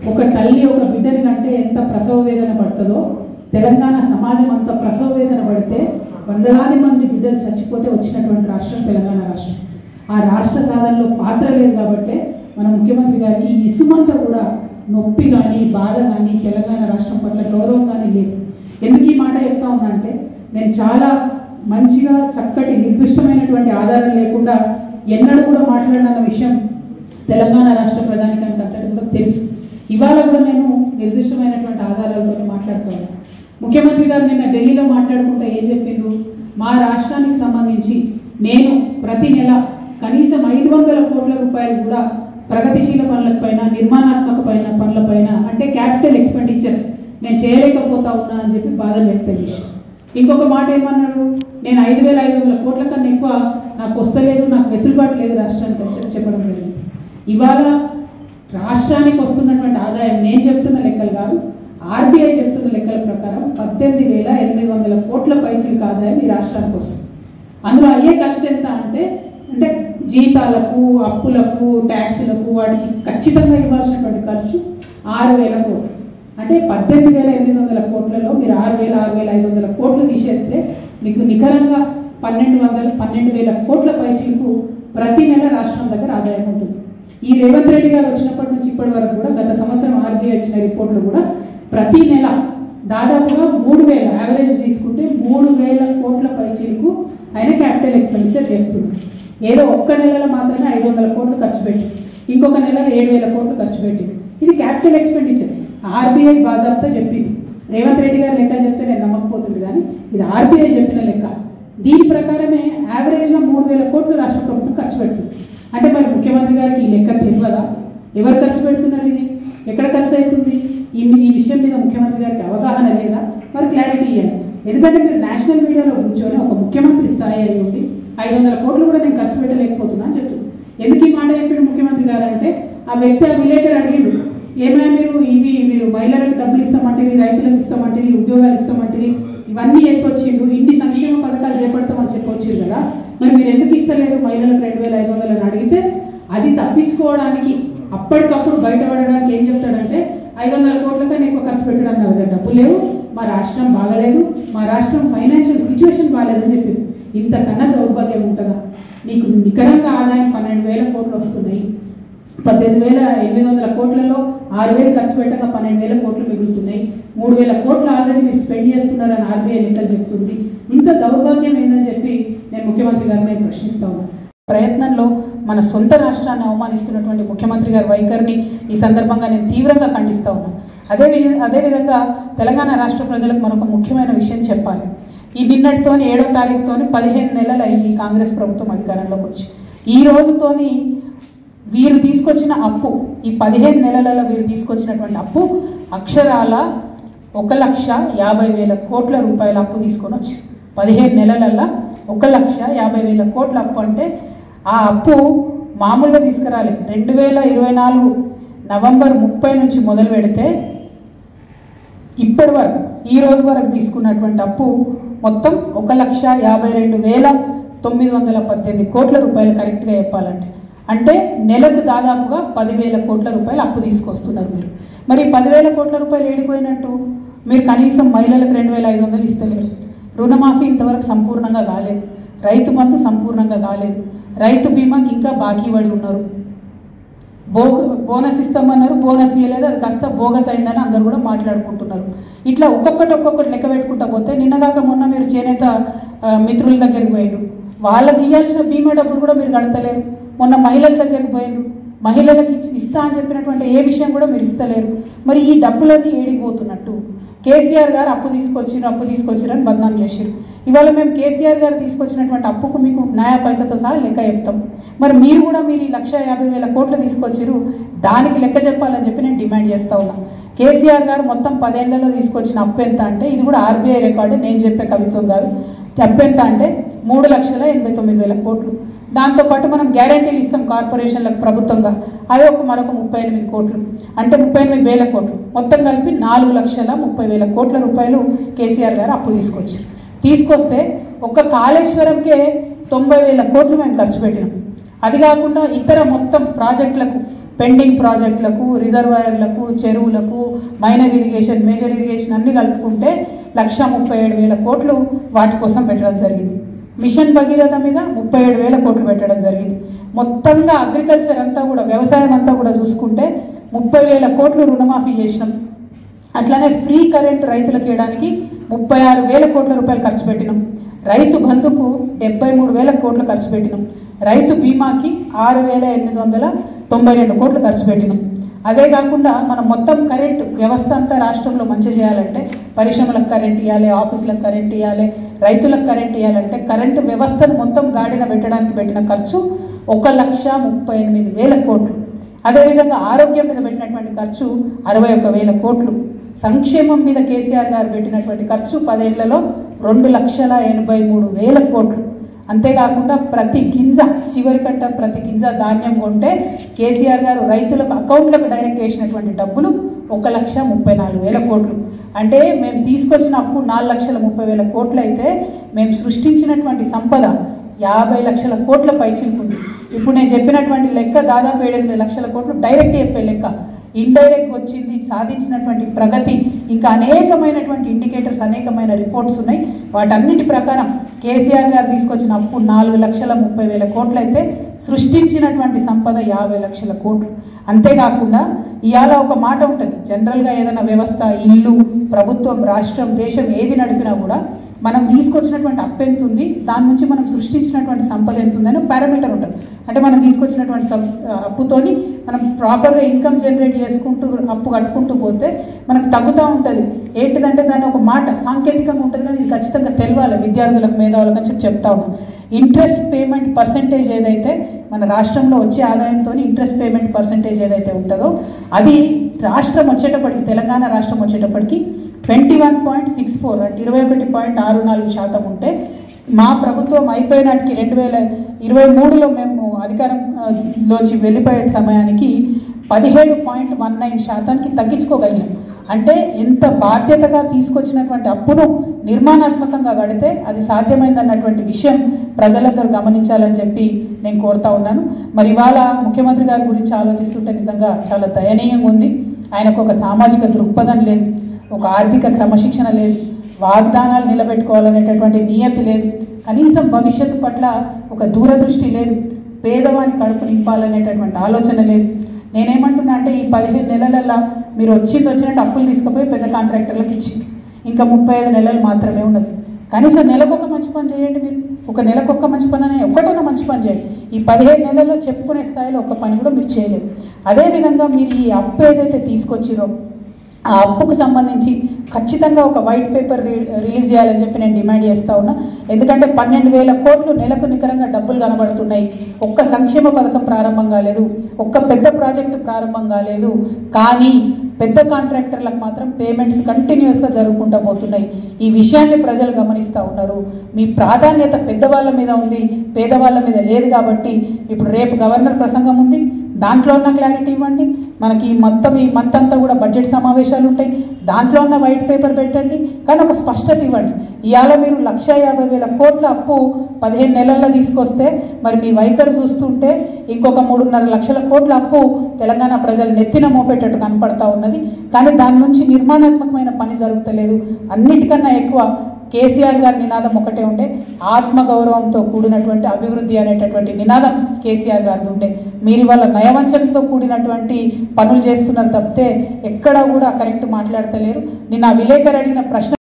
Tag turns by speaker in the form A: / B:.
A: ఒక తల్లి ఒక బిడ్డని కంటే ఎంత ప్రసవ వేదన పడుతుందో తెలంగాణ సమాజం అంత ప్రసవ వేదన పడితే వందలాది మంది బిడ్డలు చచ్చిపోతే వచ్చినటువంటి రాష్ట్రం తెలంగాణ రాష్ట్రం. ఆ రాష్ట్ర సాధనలో పాత్ర లేదు కాబట్టి మన ముఖ్యమంత్రి గారికి ఇసుమంతా కూడా నొప్పి కానీ బాధ కానీ తెలంగాణ రాష్ట్రం పట్ల గౌరవం కానీ లేదు. ఎందుకు ఈ మాట చెప్తా ఉందంటే నేను చాలా మంచిగా చక్కటి నిర్దిష్టమైనటువంటి ఆధారం లేకుండా ఎన్నడూ కూడా మాట్లాడిన విషయం తెలంగాణ రాష్ట్ర ప్రజానికానికి అంతటి కూడా తెలుసు. ఇవాళ కూడా నేను నిర్దిష్టమైనటువంటి ఆధారాలతో మాట్లాడుతున్నాను. ముఖ్యమంత్రి గారు నిన్న ఢిల్లీలో మాట్లాడుకుంటే ఏం చెప్పిండ్రు, మా రాష్ట్రానికి సంబంధించి నేను ప్రతి నెల కనీసం 500 కోట్ల రూపాయలు కూడా ప్రగతిశీల పనులపైన నిర్మాణాత్మక పనులపైన అంటే క్యాపిటల్ ఎక్స్పెండిచర్ నేను చేయలేకపోతా ఉన్నా అని చెప్పి బాధలు వ్యక్తం చేశాను. ఇంకొక మాట ఏమన్నాడు, నేను 5,500 కోట్ల కన్నా ఎక్కువ నాకు వస్తలేదు, నాకు వెసులుబాటు లేదు రాష్ట్రానికి చెప్పడం జరిగింది. ఇవాళ రాష్ట్రానికి వస్తున్నటువంటి ఆదాయం నేను చెప్తున్న లెక్కలు కాదు, ఆర్బీఐ చెప్తున్న లెక్కల ప్రకారం 18,800 కోట్ల పైసలకు ఆదాయం ఈ రాష్ట్రానికి వస్తుంది. అందులో అయ్యే ఖర్చు ఎంత అంటే జీతాలకు, అప్పులకు, ట్యాక్సులకు వాటికి ఖచ్చితంగా ఇవ్వాల్సినటువంటి ఖర్చు 6,000 కోట్లు. అంటే 18,800 కోట్లలో మీరు 6,500 కోట్లు తీసేస్తే మీకు నికరంగా 12,000 కోట్ల పైసలకు ప్రతి నెల రాష్ట్రం దగ్గర ఆదాయం ఉంటుంది. ఈ రేవంత్ రెడ్డి గారు వచ్చినప్పటి నుంచి ఇప్పటి వరకు కూడా గత సంవత్సరం ఆర్బీఐ ఇచ్చిన రిపోర్ట్లు కూడా ప్రతి నెల దాదాపుగా 3,000 యావరేజ్ తీసుకుంటే 3,000 కోట్ల పైచీలకు ఆయన క్యాపిటల్ ఎక్స్పెండిచర్ చేస్తున్నారు. ఏదో ఒక్క నెలలో మాత్రమే 500 కోట్లు ఖర్చు పెట్టి ఇంకొక నెలలో 7,000 కోట్లు ఖర్చు పెట్టి ఇది క్యాపిటల్ ఎక్స్పెండిచర్. ఆర్బీఐ బాజాబ్తా చెప్పింది. రేవంత్ రెడ్డి గారు లెక్క చెప్తే నేను నమ్మకపోతుంది, కానీ ఇది ఆర్బీఐ చెప్పిన లెక్క. దీని ప్రకారమే యావరేజ్గా 3,000 కోట్లు రాష్ట్ర ప్రభుత్వం ఖర్చు పెడుతుంది. అంటే మరి ముఖ్యమంత్రి గారికి ఈ లెక్క తెలియదా? ఎవరు ఖర్చు పెడుతున్నారు, ఇది ఎక్కడ ఖర్చు అవుతుంది, ఈ విషయం మీద ముఖ్యమంత్రి గారికి అవగాహన లేదా? మరి క్లారిటీ ఇవ్వాలి. ఎందుకంటే మీరు నేషనల్ మీడియాలో కూర్చొని ఒక ముఖ్యమంత్రి స్థాయి అయి ఉండి 500 కోట్లు కూడా నేను ఖర్చు పెట్టలేకపోతున్నా అని చెప్తుంది. ఎందుకు ఈ మాట చెప్పాడు ముఖ్యమంత్రి గారు అంటే ఆ వ్యక్తి ఆ విలేకరు అడిగిండు, ఏమైనా మీరు మహిళలకు డబ్బులు ఇస్తామంటే, రైతులకు ఇస్తామంటే, ఉద్యోగాలు ఇస్తామంటే ఇవన్నీ చెప్పొచ్చిండు, ఇన్ని సంక్షేమ పథకాలు చేపడతామని చెప్పొచ్చిండు కదా, మరి మీరు ఎందుకు ఇస్తలేరు మహిళలకు 2,500 అని అడిగితే అది తప్పించుకోవడానికి అప్పటికప్పుడు బయటపడడానికి ఏం చెప్తాడంటే 500 కోట్ల కన్నా ఎక్కువ ఖర్చు పెట్టడానికి నా దగ్గర డబ్బులు లేవు, మా రాష్ట్రం బాగలేదు, మా రాష్ట్రం ఫైనాన్షియల్ సిచ్యువేషన్ బాగాలేదని చెప్పారు. ఇంతకన్నా దౌర్భాగ్యం ఉంటుందా? నీకు నికరంగా ఆదాయం 12,000 కోట్లు వస్తున్నాయి, 18,800 కోట్లలో 6,000 ఖర్చు పెట్టగా 12,000 కోట్లు మిగులుతున్నాయి, 3,000 కోట్లు ఆల్రెడీ మీరు స్పెండ్ చేస్తున్నారని ఆర్బీఐ లెక్కలు చెప్తుంది. ఇంత దౌర్భాగ్యం ఏందని చెప్పి నేను ముఖ్యమంత్రి గారిని ప్రశ్నిస్తా ఉన్నాను. ప్రయత్నంలో మన సొంత రాష్ట్రాన్ని అవమానిస్తున్నటువంటి ముఖ్యమంత్రి గారి వైఖరిని ఈ సందర్భంగా నేను తీవ్రంగా ఖండిస్తూ ఉన్నాను. అదేవిధంగా తెలంగాణ రాష్ట్ర ప్రజలకు మరొక ముఖ్యమైన విషయం చెప్పాలి. ఈ నిన్నటితోని 7వ తారీఖుతోని 15 నెలలు అయింది కాంగ్రెస్ ప్రభుత్వం అధికారంలోకి వచ్చి. ఈ రోజుతోని వీరు తీసుకొచ్చిన అప్పు, ఈ 15 నెలలలో వీరు తీసుకొచ్చినటువంటి అప్పు అక్షరాల 1,50,000 కోట్ల రూపాయల అప్పు తీసుకొని వచ్చి 15 నెలలలో 1,50,000 కోట్ల అప్పు. అంటే ఆ అప్పు మామూలుగా తీసుకురాలి. 2024 నవంబర్ 30 నుంచి మొదలు పెడితే ఇప్పటి వరకు ఈ రోజు వరకు తీసుకున్నటువంటి అప్పు మొత్తం 1,52,918 కోట్ల రూపాయలు కరెక్ట్గా చెప్పాలంటే. అంటే నెలకు దాదాపుగా 10,000 కోట్ల రూపాయలు అప్పు తీసుకొస్తున్నారు మీరు. మరి 10,000 కోట్ల రూపాయలు ఏడిపోయినట్టు? మీరు కనీసం మహిళలకు 2,500 ఇస్తలేరు, రుణమాఫీ ఇంతవరకు సంపూర్ణంగా కాలేదు, రైతు బంధు సంపూర్ణంగా కాలేదు, రైతు బీమాకి ఇంకా బాకీ పడి ఉన్నారు, బోనస్ ఇస్తామన్నారు, బోనస్ ఇవ్వలేదు, అది కాస్త బోగస్ అయిందని అందరూ కూడా మాట్లాడుకుంటున్నారు. ఇట్లా ఒక్కొక్కటి లెక్క పెట్టుకుంటా పోతే నిన్నగాక మొన్న మీరు చేనేత మిత్రుల దగ్గరికి పోయారు, వాళ్ళకి ఇవ్వాల్సిన బీమా డబ్బులు కూడా మీరు కడతలేరు. మొన్న మహిళల దగ్గరికి పోయారు, మహిళలకు ఇస్తా అని చెప్పినటువంటి ఏ విషయం కూడా మీరు ఇస్తలేరు. మరి ఈ డబ్బులన్నీ ఏడిపోతున్నట్టు? కేసీఆర్ గారు అప్పు తీసుకొచ్చిరని బదనాం చేశారు. ఇవాళ మేము కేసీఆర్ గారు తీసుకొచ్చినటువంటి అప్పుకు మీకు న్యాయ పైసతో సహా లెక్క చెప్తాం. మరి మీరు కూడా మీరు ఈ 1,50,000 కోట్లు తీసుకొచ్చారు, దానికి లెక్క చెప్పాలని చెప్పి నేను డిమాండ్ చేస్తూ ఉన్నాను. కేసీఆర్ గారు మొత్తం 10 ఏళ్లలో తీసుకొచ్చిన అప్పు ఎంత అంటే, ఇది కూడా ఆర్బీఐ రికార్డు, నేను చెప్పే కవిత్వం కాదు, అప్పు ఎంత అంటే 3,89,000 కోట్లు. దాంతోపాటు మనం గ్యారంటీలు ఇస్తాం కార్పొరేషన్లకు ప్రభుత్వంగా, అది మరొక 38 కోట్లు, అంటే 38,000 కోట్లు, మొత్తం కలిపి 4,30,000 కోట్ల రూపాయలు కేసీఆర్ గారు అప్పు తీసుకొస్తే ఒక్క కాళేశ్వరంకే 90,000 కోట్లు మేము ఖర్చు పెట్టినాం. అది కాకుండా ఇతర మొత్తం ప్రాజెక్టులకు పెండింగ్ ప్రాజెక్టులకు, రిజర్వాయర్లకు, చెరువులకు, మైనర్ ఇరిగేషన్, మేజర్ ఇరిగేషన్ అన్ని కలుపుకుంటే 1,37,000 కోట్లు వాటి కోసం పెట్టడం జరిగింది. మిషన్ భగీరథ మీద 37,000 కోట్లు పెట్టడం జరిగింది. మొత్తంగా అగ్రికల్చర్ అంతా కూడా, వ్యవసాయం అంతా కూడా చూసుకుంటే 30,000 కోట్లు రుణమాఫీ చేసినాం. అట్లానే ఫ్రీ కరెంట్ రైతులకు ఇవ్వడానికి 36,000 కోట్ల రూపాయలు ఖర్చు పెట్టినాం. రైతు బంధుకు 73,000 కోట్లు ఖర్చు పెట్టినాం. రైతు బీమాకి 6,892 కోట్లు ఖర్చు పెట్టినాం. అదే కాకుండా మనం మొత్తం కరెంటు వ్యవస్థ అంతా రాష్ట్రంలో మంచి చేయాలంటే పరిశ్రమలకు కరెంట్ ఇవ్వాలి, ఆఫీసులకు కరెంట్ ఇవ్వాలి, రైతులకు కరెంట్ ఇవ్వాలంటే కరెంటు వ్యవస్థను మొత్తం గాడిన పెట్టడానికి పెట్టిన ఖర్చు 1,38,000 కోట్లు. అదేవిధంగా ఆరోగ్యం మీద పెట్టినటువంటి ఖర్చు 61,000 కోట్లు. సంక్షేమం మీద కేసీఆర్ గారు పెట్టినటువంటి ఖర్చు 10 ఏళ్లలో 2,83,000 కోట్లు. అంతేకాకుండా ప్రతి గింజ, చివరికట్ట ప్రతి గింజ ధాన్యం కొంటే కేసీఆర్ గారు రైతులకు అకౌంట్లకు డైరెక్ట్ వేసినటువంటి డబ్బులు 1,34,000 కోట్లు. అంటే మేము తీసుకొచ్చిన అప్పు 4,30,000 కోట్లు అయితే మేము సృష్టించినటువంటి సంపద 50 లక్షల కోట్ల పైచిలుకుంది. ఇప్పుడు నేను చెప్పినటువంటి లెక్క దాదాపు 7-8 లక్షల కోట్లు డైరెక్ట్ చెప్పే లెక్క. ఇండైరెక్ట్ వచ్చింది, సాధించినటువంటి ప్రగతి, ఇంకా అనేకమైనటువంటి ఇండికేటర్స్, అనేకమైన రిపోర్ట్స్ ఉన్నాయి. వాటన్నిటి ప్రకారం కేసీఆర్ గారు తీసుకొచ్చిన అప్పు 4,30,000 కోట్లు అయితే సృష్టించినటువంటి సంపద 50 లక్షల కోట్లు. అంతేకాకుండా ఇవాళ ఒక మాట ఉంటుంది, జనరల్గా ఏదైనా వ్యవస్థ, ఇల్లు, ప్రభుత్వం, రాష్ట్రం, దేశం ఏది నడిపినా కూడా మనం తీసుకొచ్చినటువంటి అప్పు ఎంత ఉంది, దాని నుంచి మనం సృష్టించినటువంటి సంపద ఎంత ఉందని పారామీటర్ ఉంటుంది. అంటే మనం తీసుకొచ్చినటువంటి అప్పుతోని మనం ప్రాపర్గా ఇన్కమ్ జనరేట్ చేసుకుంటూ అప్పు కట్టుకుంటూ పోతే మనకు తగ్గుతూ ఉంటుంది. ఏంటిదంటే దాన్ని ఒక మాట సాంకేతికంగా ఉంటుంది, కానీ ఇది ఖచ్చితంగా తెలియాలి విద్యార్థులకు, మేధావులకు అని చెప్తా ఉన్నాం. ఇంట్రెస్ట్ పేమెంట్ పర్సెంటేజ్ ఏదైతే మన రాష్ట్రంలో వచ్చే ఆదాయంతో ఇంట్రెస్ట్ పేమెంట్ పర్సెంటేజ్ ఏదైతే ఉంటుందో అది రాష్ట్రం వచ్చేటప్పటికి, తెలంగాణ రాష్ట్రం వచ్చేటప్పటికి 21.64 అంటే 21.64% ఉంటే మా ప్రభుత్వం అయిపోయినాటికి 2023లో మేము అధికారంలోంచి వెళ్ళిపోయే సమయానికి 17.19% తగ్గించుకోగలిగాం. అంటే ఎంత బాధ్యతగా తీసుకొచ్చినటువంటి అప్పును నిర్మాణాత్మకంగా కడితే అది సాధ్యమైందన్నటువంటి విషయం ప్రజలందరూ గమనించాలని చెప్పి నేను కోరుతా ఉన్నాను. మరి ఇవాళ ముఖ్యమంత్రి గారి గురించి ఆలోచిస్తుంటే నిజంగా చాలా దయనీయంగా ఉంది. ఆయనకు ఒక సామాజిక దృక్పథం లేదు, ఒక ఆర్థిక క్రమశిక్షణ లేదు, వాగ్దానాలు నిలబెట్టుకోవాలనేటటువంటి నియతి లేదు, కనీసం భవిష్యత్తు పట్ల ఒక దూరదృష్టి లేదు, పేదవాని కడుపు నింపాలనేటటువంటి ఆలోచన లేదు. నేనేమంటున్నా అంటే ఈ 15 నెలలల్లో మీరు వచ్చినట్టు అప్పులు తీసుకుపోయి పెద్ద కాంట్రాక్టర్లకు ఇచ్చింది, ఇంకా 35 నెలలు మాత్రమే ఉన్నది. కనీసం నెలకొక మంచి పని చేయండి. మీరు ఒక నెలకొక్క మంచి పని అనే ఒక్కటన్నా మంచి పని చేయండి. ఈ 15 నెలల్లో చెప్పుకునే స్థాయిలో ఒక్క పని కూడా మీరు చేయలేరు. అదేవిధంగా మీరు ఈ అప్పు ఏదైతే తీసుకొచ్చిరో ఆ అప్పుకు సంబంధించి ఖచ్చితంగా ఒక వైట్ పేపర్ రిలీజ్ చేయాలని చెప్పి నేను డిమాండ్ చేస్తూ ఉన్నా. ఎందుకంటే 12,000 కోట్లు నెలకు నికరంగా డబ్బులు కనబడుతున్నాయి. ఒక్క సంక్షేమ పథకం ప్రారంభం కాలేదు, ఒక్క పెద్ద ప్రాజెక్టు ప్రారంభం కాలేదు, కానీ పెద్ద కాంట్రాక్టర్లకు మాత్రం పేమెంట్స్ కంటిన్యూస్గా జరుగుకుంటూ పోతున్నాయి. ఈ విషయాన్ని ప్రజలు గమనిస్తూ ఉన్నారు. మీ ప్రాధాన్యత పెద్దవాళ్ళ మీద ఉంది, పేదవాళ్ళ మీద లేదు. కాబట్టి ఇప్పుడు రేపు గవర్నర్ ప్రసంగం ఉంది, దాంట్లో ఉన్న క్లారిటీ ఇవ్వండి. మనకి మొత్తం ఈ మంత్ అంతా కూడా బడ్జెట్ సమావేశాలు ఉంటాయి, దాంట్లో ఉన్న వైట్ పేపర్ పెట్టండి, కానీ ఒక స్పష్టత ఇవ్వండి. ఇవాళ మీరు 1,50,000 కోట్ల అప్పు 15 నెలల్లో తీసుకొస్తే మరి మీ వైఖరి చూస్తుంటే ఇంకొక 3.5 లక్షల కోట్ల అప్పు తెలంగాణ ప్రజలు నెత్తిన మోపేటట్టు కనపడతా ఉన్నది. కానీ దాని నుంచి నిర్మాణాత్మకమైన పని జరుగుతలేదు. అన్నిటికన్నా ఎక్కువ కేసీఆర్ గారి నినాదం ఒకటే ఉండే, ఆత్మగౌరవంతో కూడినటువంటి అభివృద్ధి అనేటటువంటి నినాదం కేసీఆర్ గారిది ఉండే. మీరు ఇవాళ నయవంచనతో కూడినటువంటి పనులు చేస్తున్నారు తప్పితే ఎక్కడా కూడా కరెక్ట్ మాట్లాడతలేరు. నిన్న విలేకరు అడిగిన ప్రశ్న